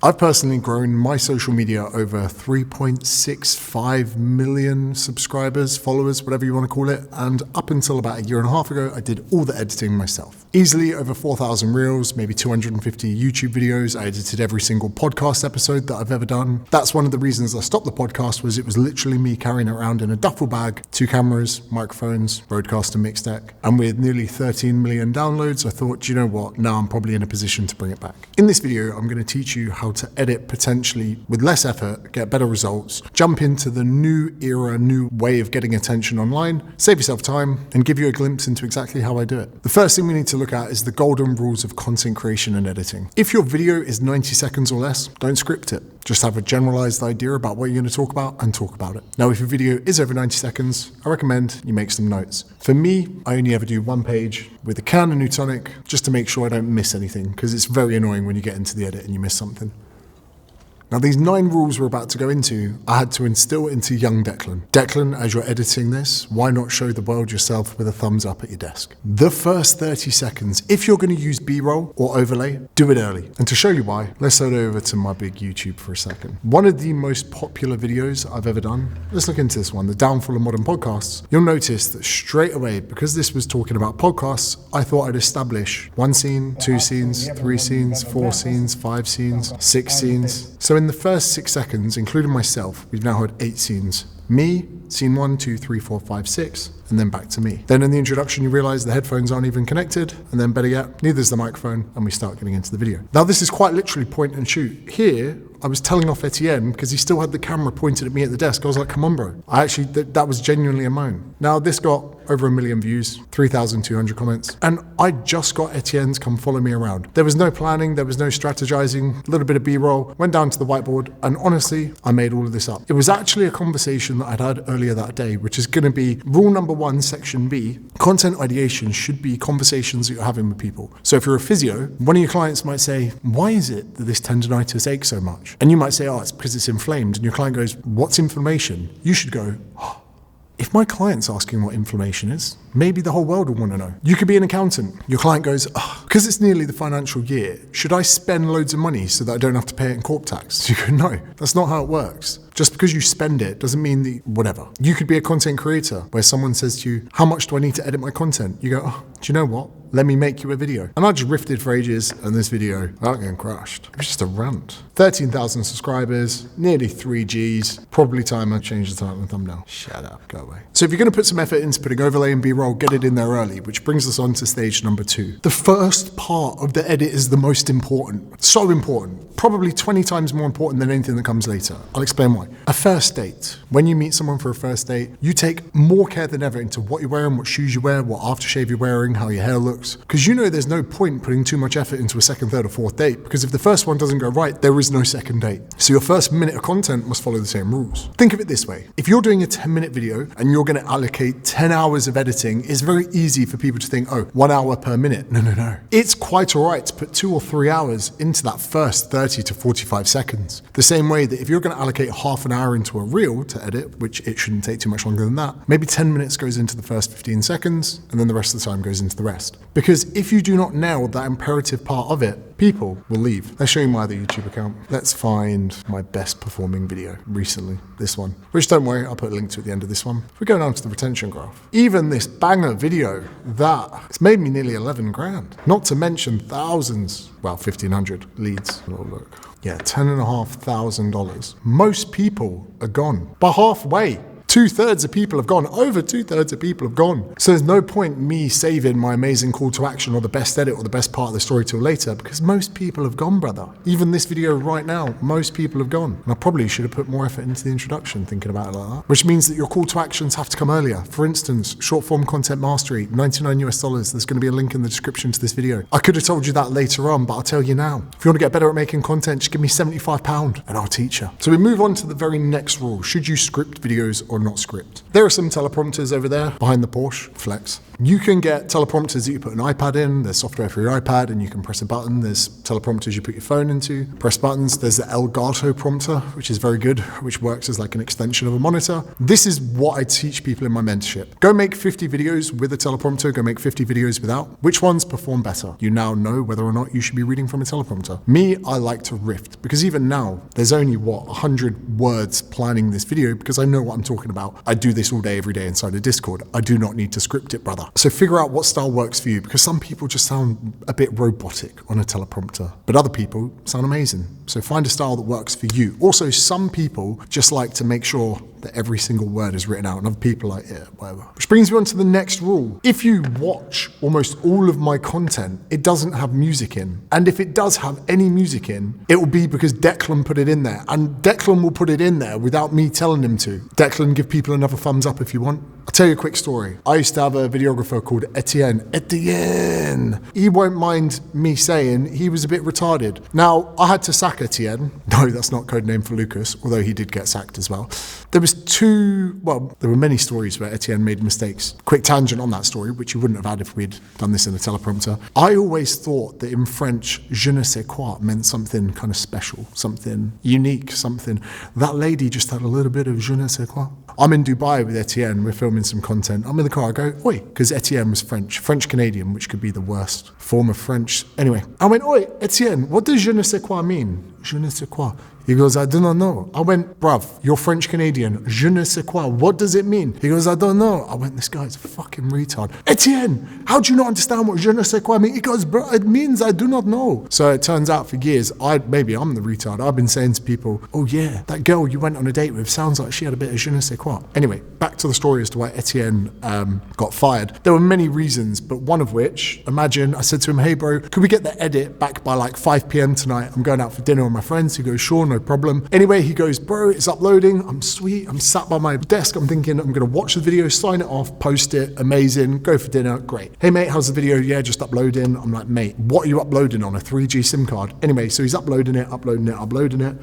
I've personally grown my social media over 3.65 million subscribers, followers, whatever you want to call it. And up until about a year and a half ago, I did all the editing myself. Easily over 4,000 reels, maybe 250 YouTube videos. I edited every single podcast episode that I've ever done. That's one of the reasons I stopped the podcast, was it was literally me carrying it around in a duffel bag, 2 cameras, microphones, Rodecaster mix deck. And with nearly 13 million downloads, I thought, you know what, now I'm probably in a position to bring it back. In this video, I'm going to teach you how to edit potentially with less effort, get better results, jump into the new era, new way of getting attention online, save yourself time, and give you a glimpse into exactly how I do it. The first thing we need to look at is the golden rules of content creation and editing. If your video is 90 seconds or less, don't script it. Just have a generalized idea about what you're going to talk about and talk about it. Now, if your video is over 90 seconds, I recommend you make some notes. For me, I only ever do 1 page with a can of Newtonic just to make sure I don't miss anything, because it's very annoying when you get into the edit and you miss something. Now, these 9 rules we're about to go into, I had to instill into young Declan. Declan, as you're editing this, why not show the world yourself with a thumbs up at your desk? The first 30 seconds, if you're going to use B-roll or overlay, do it early. And to show you why, let's head over to my big YouTube for a second. One of the most popular videos I've ever done, let's look into this one, The Downfall of Modern Podcasts. You'll notice that straight away, because this was talking about podcasts, I thought I'd establish 1 scene, 2 scenes, 3 scenes, 4 scenes, 5 scenes, 6 scenes. So in the first 6 seconds, including myself, we've now had 8 scenes. Me, scene 1, 2, 3, 4, 5, 6, and then back to me. Then in the introduction, you realize the headphones aren't even connected, and then better yet, neither is the microphone, and we start getting into the video. Now, this is quite literally point and shoot. Here, I was telling off Etienne because he still had the camera pointed at me at the desk. I was like, come on, bro. That was genuinely a moan. Now, this got over 1 million views, 3,200 comments, and I just got Etienne to come follow me around. There was no planning, there was no strategizing, a little bit of B-roll, went down to the whiteboard, and honestly, I made all of this up. It was actually a conversation that I'd had earlier that day, which is going to be rule number 1, section B. Content ideation should be conversations that you're having with people. So if you're a physio, one of your clients might say, why is it that this tendonitis aches so much? And you might say, oh, it's because it's inflamed. And your client goes, what's inflammation? You should go, oh, if my client's asking what inflammation is, maybe the whole world will want to know. You could be an accountant. Your client goes, because it's nearly the financial year, should I spend loads of money so that I don't have to pay it in corp tax? You go, no, that's not how it works. Just because you spend it doesn't mean that whatever. You could be a content creator where someone says to you, how much do I need to edit my content? You go, oh, do you know what? Let me make you a video. And I just riffed for ages, and this video, I got getting crushed. It was just a rant. 13,000 subscribers, nearly 3 Gs. Probably time I changed the title and thumbnail. Shut up, go away. So if you're going to put some effort into putting overlay and B-roll, get it in there early, which brings us on to stage number 2. The first part of the edit is the most important. So important. Probably 20 times more important than anything that comes later. I'll explain why. A first date. When you meet someone for a first date, you take more care than ever into what you're wearing, what shoes you wear, what aftershave you're wearing, how your hair looks. Because you know there's no point putting too much effort into a second, third, or fourth date, because if the first one doesn't go right, there is no second date. So your first minute of content must follow the same rules. Think of it this way. If you're doing a 10-minute video and you're going to allocate 10 hours of editing, it's very easy for people to think, oh, 1 hour per minute. No. It's quite all right to put 2 or 3 hours into that first 30 to 45 seconds. The same way that if you're going to allocate half an hour into a reel to edit, which it shouldn't take too much longer than that, maybe 10 minutes goes into the first 15 seconds, and then the rest of the time goes into the rest. Because if you do not nail that imperative part of it, people will leave. Let's show you my other YouTube account. Let's find my best performing video recently, this one. Which, don't worry, I'll put a link to at the end of this one. If we go down to the retention graph, even this banger video, it's made me nearly 11 grand. Not to mention thousands, well, 1,500 leads. Oh, look. Yeah, $10,500. Most people are gone by halfway. 2/3 of people have gone. Over 2/3 of people have gone. So there's no point me saving my amazing call to action or the best edit or the best part of the story till later, because most people have gone, brother. Even this video right now, most people have gone. And I probably should have put more effort into the introduction, thinking about it like that. Which means that your call to actions have to come earlier. For instance, short form content mastery, $99 US. There's going to be a link in the description to this video. I could have told you that later on, but I'll tell you now. If you want to get better at making content, just give me £75 and I'll teach you. So we move on to the very next rule. Should you script videos or or not script. There are some teleprompters over there behind the Porsche, flex. You can get teleprompters that you put an iPad in. There's software for your iPad and you can press a button. There's teleprompters you put your phone into, press buttons. There's the Elgato prompter, which is very good, which works as like an extension of a monitor. This is what I teach people in my mentorship. Go make 50 videos with a teleprompter, go make 50 videos without. Which ones perform better? You now know whether or not you should be reading from a teleprompter. Me, I like to riff because even now, there's only 100 words planning this video because I know what I'm talking about. I do this all day, every day inside a Discord. I do not need to script it, brother. So figure out what style works for you because some people just sound a bit robotic on a teleprompter, but other people sound amazing. So find a style that works for you. Also, some people just like to make sure that every single word is written out and other people are like, yeah, whatever. Which brings me on to the next rule. If you watch almost all of my content, it doesn't have music in. And if it does have any music in, it will be because Declan put it in there. And Declan will put it in there without me telling him to. Declan, give people another thumbs up if you want. I'll tell you a quick story. I used to have a videographer called Etienne. Etienne! He won't mind me saying he was a bit retarded. Now, I had to sack Etienne. No, that's not code name for Lucas, although he did get sacked as well. There were many stories where Etienne made mistakes. Quick tangent on that story, which you wouldn't have had if we'd done this in a teleprompter. I always thought that in French, je ne sais quoi meant something kind of special, something unique, something. That lady just had a little bit of je ne sais quoi. I'm in Dubai with Etienne, we're filming some content. I'm in the car, I go, oi, because Etienne was French Canadian, which could be the worst form of French. Anyway, I went, oi, Etienne, what does je ne sais quoi mean? Je ne sais quoi. He goes, I do not know. I went, bruv, you're French Canadian. Je ne sais quoi. What does it mean? He goes, I don't know. I went, this guy's a fucking retard. Etienne, how do you not understand what je ne sais quoi means? He goes, bro, it means I do not know. So it turns out for years, maybe I'm the retard. I've been saying to people, oh yeah, that girl you went on a date with sounds like she had a bit of je ne sais quoi. Anyway, back to the story as to why Etienne got fired. There were many reasons, but one of which, imagine I said to him, hey bro, could we get the edit back by like 5 p.m. tonight? I'm going out for dinner with my friends. He goes, sure, no problem. Anyway, he goes, bro, it's uploading. I'm sweet. I'm sat by my desk. I'm thinking I'm going to watch the video, sign it off, post it. Amazing. Go for dinner. Great. Hey, mate, how's the video? Yeah, just uploading. I'm like, mate, what are you uploading on? A 3G SIM card? Anyway, so he's uploading it.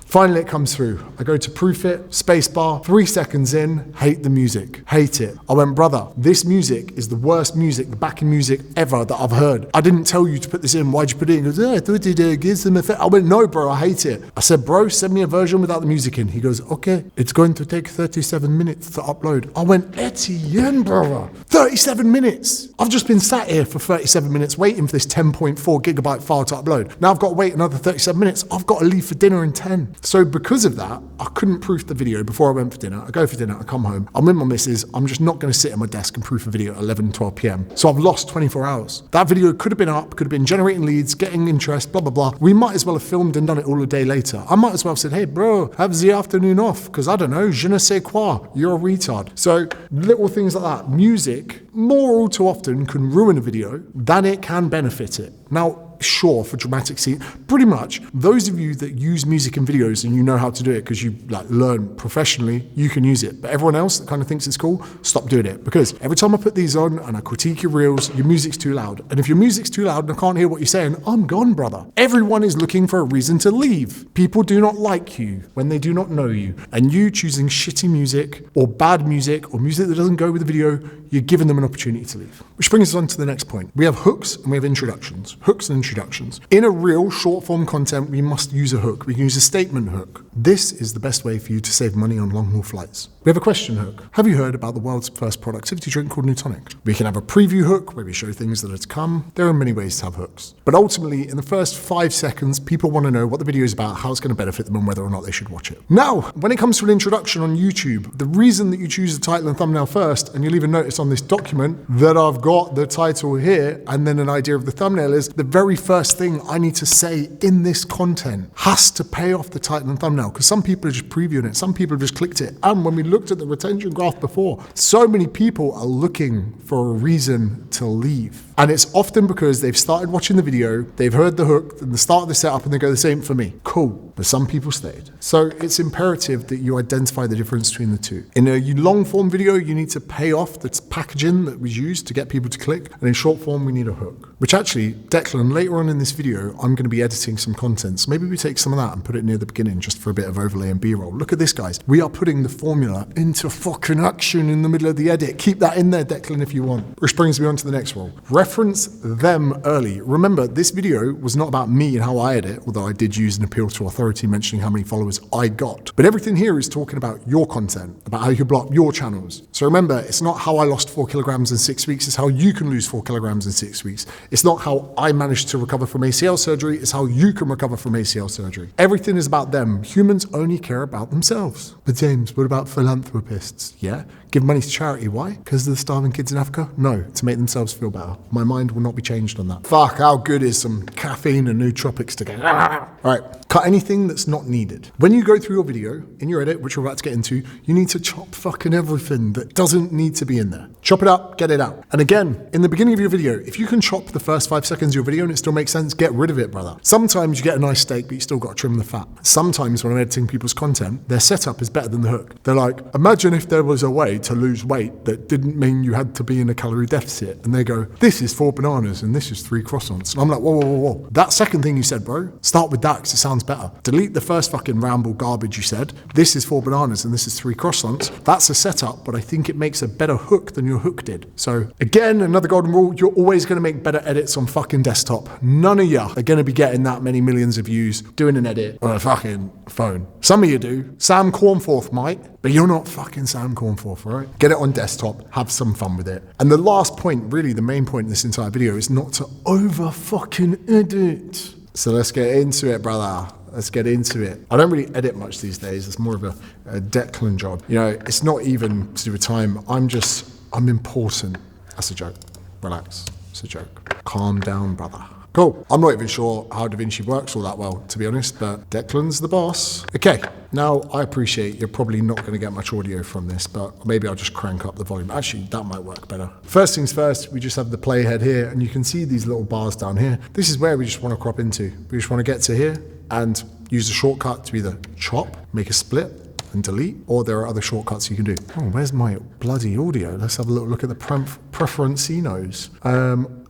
Finally, it comes through. I go to proof it, spacebar, 3 seconds in, hate the music. Hate it. I went, brother, this music is the worst music, the backing music ever that I've heard. I didn't tell you to put this in. Why'd you put it in? He goes, I thought it gives them effect. I went, no, bro, I hate it. I said, bro, send me a version without the music in. He goes, okay, it's going to take 37 minutes to upload. I went, Etienne, brother, 37 minutes. I've just been sat here for 37 minutes waiting for this 10.4 gigabyte file to upload. Now I've got to wait another 37 minutes. I've got to leave for dinner in 10. So because of that, I couldn't proof the video before I went for dinner. I go for dinner, I come home, I'm with my missus. I'm just not going to sit at my desk and proof a video at 11, 12 p.m. So I've lost 24 hours. That video could have been up, could have been generating leads, getting interest, blah, blah, blah. We might as well have filmed and done it all a day later. I might as well have said, hey, bro, have the afternoon off, because I don't know, je ne sais quoi, you're a retard. So little things like that. Music, more all too often, can ruin a video than it can benefit it. Now, sure, for dramatic scene, pretty much those of you that use music in videos and you know how to do it because you like learn professionally, you can use it. But everyone else that kind of thinks it's cool, stop doing it, because every time I put these on and I critique your reels, your music's too loud. And if your music's too loud and I can't hear what you're saying, I'm gone, brother. Everyone is looking for a reason to leave. People do not like you when they do not know you. And you choosing shitty music or bad music or music that doesn't go with the video, you're giving them an opportunity to leave. Which brings us on to the next point. We have hooks and we have introductions. Hooks and introductions. In a real short form content, we must use a hook. We can use a statement hook. This is the best way for you to save money on long haul flights. We have a question hook. Have you heard about the world's first productivity drink called Newtonic? We can have a preview hook where we show things that are to come. There are many ways to have hooks. But ultimately, in the first 5 seconds, people want to know what the video is about, how it's going to benefit them, and whether or not they should watch it. Now, when it comes to an introduction on YouTube, the reason that you choose the title and thumbnail first, and you'll even notice on this document that I've got the title here and then an idea of the thumbnail, is the very first thing I need to say in this content has to pay off the title and thumbnail, because some people are just previewing it, some people have just clicked it. And when we looked at the retention graph before, so many people are looking for a reason to leave. And it's often because they've started watching the video, they've heard the hook and the start of the setup, and they go, the same for me. Cool. But some people stayed. So it's imperative that you identify the difference between the two. In a long form video, you need to pay off the packaging that was used to get people to click. And in short form, we need a hook. Which actually, Declan, later on in this video, I'm going to be editing some content. So maybe we take some of that and put it near the beginning just for a bit of overlay and B-roll. Look at this, guys. We are putting the formula into fucking action in the middle of the edit. Keep that in there, Declan, if you want. Which brings me on to the next rule. Reference them early. Remember, this video was not about me and how I edit, although I did use an appeal to authority mentioning how many followers I got. But everything here is talking about your content, about how you can blow up your channels. So remember, it's not how I lost 4 kilograms in 6 weeks, it's how you can lose 4 kilograms in 6 weeks. It's not how I managed to recover from ACL surgery, it's how you can recover from ACL surgery. Everything is about them. Humans only care about themselves. But James, what about philanthropists? Yeah? Give money to charity. Why? Because of the starving kids in Africa? No, to make themselves feel better. My mind will not be changed on that. Fuck, how good is some caffeine and nootropics to get? All right, cut anything that's not needed. When you go through your video, in your edit, which we're about to get into, you need to chop fucking everything that doesn't need to be in there. Chop it up, get it out. And again, in the beginning of your video, if you can chop the first 5 seconds of your video and it still makes sense, get rid of it, brother. Sometimes you get a nice steak, but you still got to trim the fat. Sometimes when I'm editing people's content, their setup is better than the hook. They're like, imagine if there was a way to lose weight that didn't mean you had to be in a calorie deficit. And they go, this is 4 bananas and this is 3 croissants. And I'm like, whoa, whoa, whoa, whoa. That second thing you said, bro, start with that because it sounds better. Delete the first fucking ramble garbage you said. This is 4 bananas and this is 3 croissants. That's a setup, but I think it makes a better hook than your hook did. So again, another golden rule, you're always going to make better edits on fucking desktop. None of you are going to be getting that many millions of views doing an edit on a fucking phone. Some of you do. Sam Cornforth might, but you're not fucking Sam Cornforth, right? Get it on desktop, have some fun with it. And the last point, really the main point in this entire video, is not to over fucking edit. So let's get into it, brother. Let's get into it. I don't really edit much these days. It's more of a Declan job. You know, it's not even to do with time. I'm important. That's a joke. Relax. It's a joke. Calm down, brother. Cool. I'm not even sure how DaVinci works all that well, to be honest, but Declan's the boss. Okay, now I appreciate you're probably not going to get much audio from this, but maybe I'll just crank up the volume. Actually, that might work better. First things first, we just have the playhead here, and you can see these little bars down here. This is where we just want to crop into. We just want to get to here and use the shortcut to either chop, make a split, and delete, or there are other shortcuts you can do. Oh, where's my bloody audio? Let's have a little look at the preferencinos.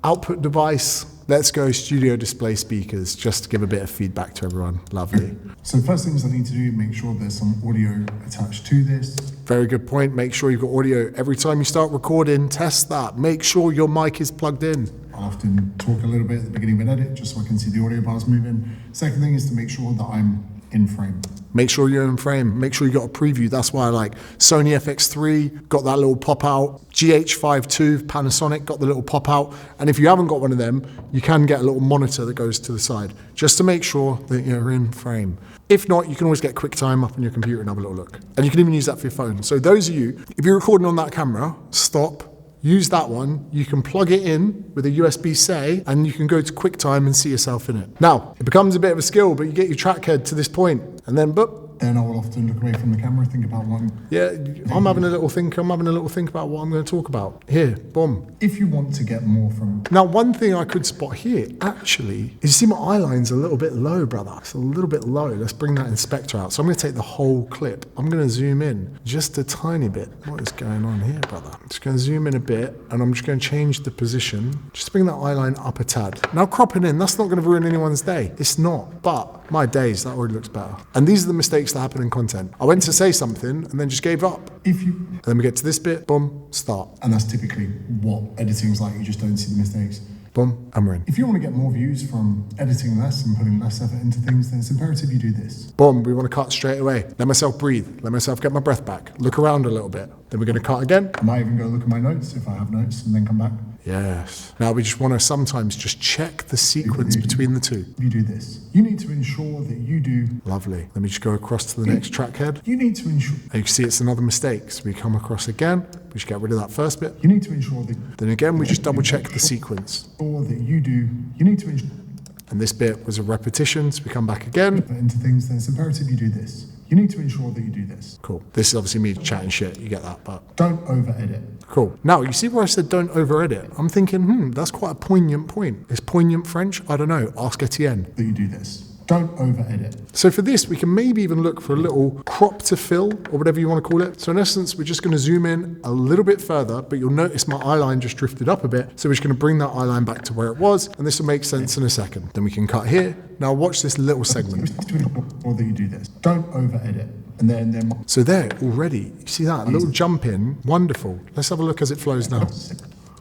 Output device. Let's go studio display speakers, just to give a bit of feedback to everyone. Lovely. So the first things I need to do, make sure there's some audio attached to this. Very good point. Make sure you've got audio. Every time you start recording, test that. Make sure your mic is plugged in. I often talk a little bit at the beginning of an edit, just so I can see the audio bars moving. Second thing is to make sure that I'm in frame. Make sure you're in frame. Make sure you got a preview. That's why I like Sony FX3, got that little pop out. GH52, Panasonic, got the little pop out. And if you haven't got one of them, you can get a little monitor that goes to the side, just to make sure that you're in frame. If not, you can always get QuickTime up on your computer and have a little look. And you can even use that for your phone. So those of you, if you're recording on that camera, stop. Use that one, you can plug it in with a USB-C and you can go to QuickTime and see yourself in it. Now, it becomes a bit of a skill, but you get your trackhead to this point and then boop. Then I will often look away from the camera, think about one. Yeah, I'm having a little think about what I'm going to talk about. Here, boom. If you want to get more from... Now, one thing I could spot here, actually, is you see my eye line's a little bit low, brother. It's a little bit low. Let's bring that inspector out. So I'm going to take the whole clip. I'm going to zoom in just a tiny bit. What is going on here, brother? I'm just going to zoom in a bit, and I'm just going to change the position. Just bring that eye line up a tad. Now, cropping in, that's not going to ruin anyone's day. It's not. But my days, that already looks better. And these are the mistakes that happen in content. I went to say something and then just gave up. And then we get to this bit, boom, start. And that's typically what editing's like. You just don't see the mistakes. Boom, and we're in. If you want to get more views from editing less and putting less effort into things, then it's imperative you do this. Boom, we want to cut straight away. Let myself breathe. Let myself get my breath back. Look around a little bit. Then we're going to cut again. I might even go look at my notes if I have notes and then come back. Yes. Now we just want to sometimes just check the sequence between the two. You do this. You need to ensure that you do... Lovely. Let me just go across to the next track head. You need to ensure... And you can see it's another mistake. So we come across again. We just get rid of that first bit. You need to ensure that... Then again, we just double check the sequence. Or that you do... You need to ensure... And this bit was a repetition, so we come back again. Into things, then it's imperative you do this. You need to ensure that you do this. Cool. This is obviously me chatting shit, you get that, but... Don't over-edit. Cool. Now, you see where I said don't over-edit? I'm thinking, that's quite a poignant point. Is poignant French? I don't know. Ask Etienne. That you do this. Don't over edit. So for this, we can maybe even look for a little crop to fill or whatever you want to call it. So in essence, we're just going to zoom in a little bit further, but you'll notice my eye line just drifted up a bit. So we're just going to bring that eye line back to where it was, and this will make sense in a second. Then we can cut here. Now watch this little segment. Or that you do this. Don't over edit. And then So there, already, you see that? A little jump in. Wonderful. Let's have a look as it flows now.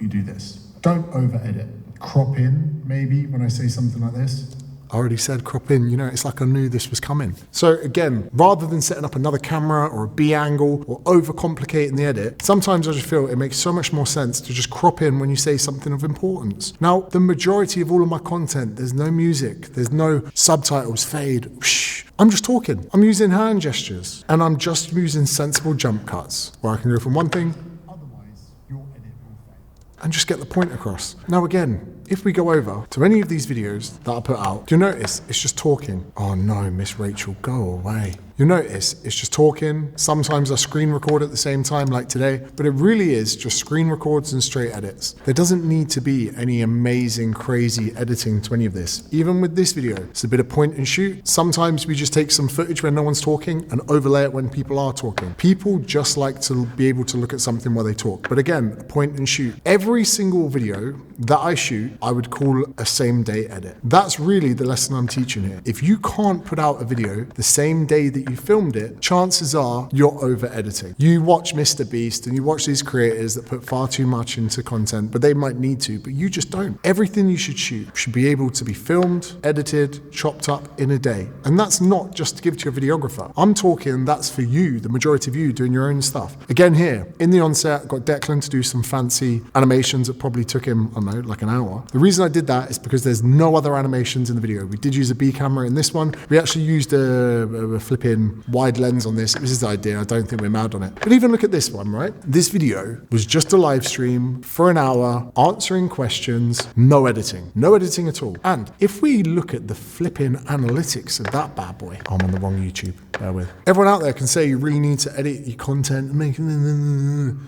you do this. Don't over edit. Crop in, maybe, when I say something like this. I already said crop in, you know, it's like I knew this was coming. So again, rather than setting up another camera or a B angle or overcomplicating the edit, sometimes I just feel it makes so much more sense to just crop in when you say something of importance. Now, the majority of all of my content, there's no music, there's no subtitles, fade, whoosh. I'm just talking. I'm using hand gestures and I'm just using sensible jump cuts where I can go from one thing Otherwise, your edit will fail. and just get the point across. Now again, if we go over to any of these videos that I put out, you'll notice it's just talking. Oh no, Miss Rachel, go away. You'll notice it's just talking. Sometimes I screen record at the same time like today, but it really is just screen records and straight edits. There doesn't need to be any amazing, crazy editing to any of this. Even with this video, it's a bit of point and shoot. Sometimes we just take some footage when no one's talking and overlay it when people are talking. People just like to be able to look at something while they talk. But again, point and shoot. Every single video that I shoot, I would call a same day edit. That's really the lesson I'm teaching here. If you can't put out a video the same day that you filmed it, chances are you're over editing. You watch Mr. Beast and you watch these creators that put far too much into content, but they might need to, but you just don't. Everything you should shoot should be able to be filmed, edited, chopped up in a day. And that's not just to give to your videographer. I'm talking that's for you, the majority of you doing your own stuff. Again here, in the onset, got Declan to do some fancy animations that probably took him, I don't know, like an hour. The reason I did that is because there's no other animations in the video. We did use a B camera in this one. We actually used a flipping wide lens on this. It was his idea. I don't think we're mad on it. But even look at this one, right? This video was just a live stream for an hour, answering questions, no editing. No editing at all. And if we look at the flipping analytics of that bad boy, I'm on the wrong YouTube. Bear with. Everyone out there can say you really need to edit your content and make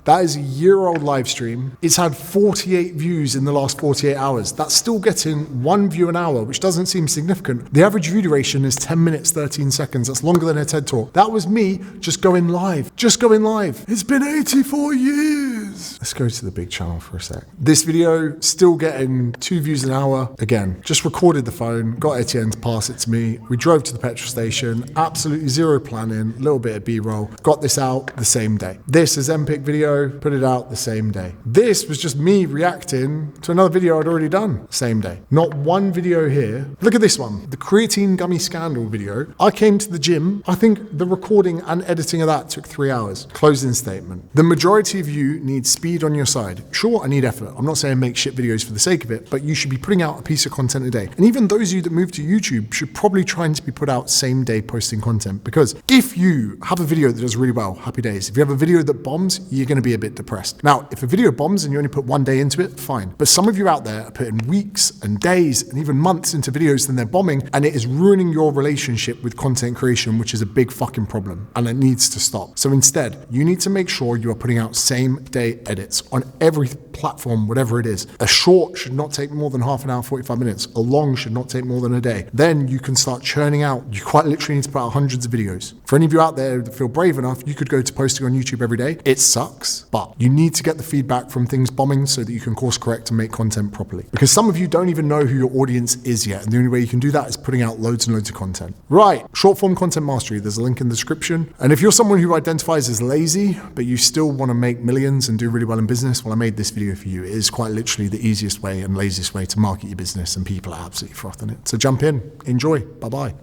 that is a year-old live stream. It's had 48 views in the last 48 hours. That's still getting 1 view an hour, which doesn't seem significant. The average view duration is 10 minutes, 13 seconds. That's longer than a TED Talk. That was me just going live. Just going live. It's been 84 years. Let's go to the big channel for a sec. This video, still getting 2 views an hour. Again, just recorded the phone, got Etienne to pass it to me. We drove to the petrol station, absolutely zero planning, a little bit of B-roll. Got this out the same day. This is MPic video, put it out the same day. This was just me reacting to another video I'd already done, same day. Not one video here. Look at this one, the creatine gummy scandal video. I came to the gym. I think the recording and editing of that took 3 hours. Closing statement. The majority of you need speed on your side. Sure, I need effort. I'm not saying make shit videos for the sake of it, but you should be putting out a piece of content a day. And even those of you that move to YouTube should probably try to be put out same day posting content, because if you have a video that does really well, happy days. If you have a video that bombs, you're going to be a bit depressed. Now, if a video bombs and you only put 1 day into it, fine. But some of you out there are putting weeks and days and even months into videos and they're bombing, and it is ruining your relationship with content creation, which is a big fucking problem, and it needs to stop. So instead, you need to make sure you are putting out same day edits on every platform, whatever it is. A short should not take more than half an hour, 45 minutes. A long should not take more than a day. Then you can start churning out. You quite literally need to put out hundreds of videos. For any of you out there that feel brave enough, you could go to posting on YouTube every day. It sucks, but you need to get the feedback from things bombing so that you can course correct and make content properly. Because some of you don't even know who your audience is yet, and the only way you can do that is putting out loads and loads of content. Right, short form content mastery, there's a link in the description. And if you're someone who identifies as lazy, but you still want to make millions and do really well in business, well, I made this video for you. It is quite literally the easiest way and laziest way to market your business, and people are absolutely frothing it. So jump in, enjoy, bye-bye.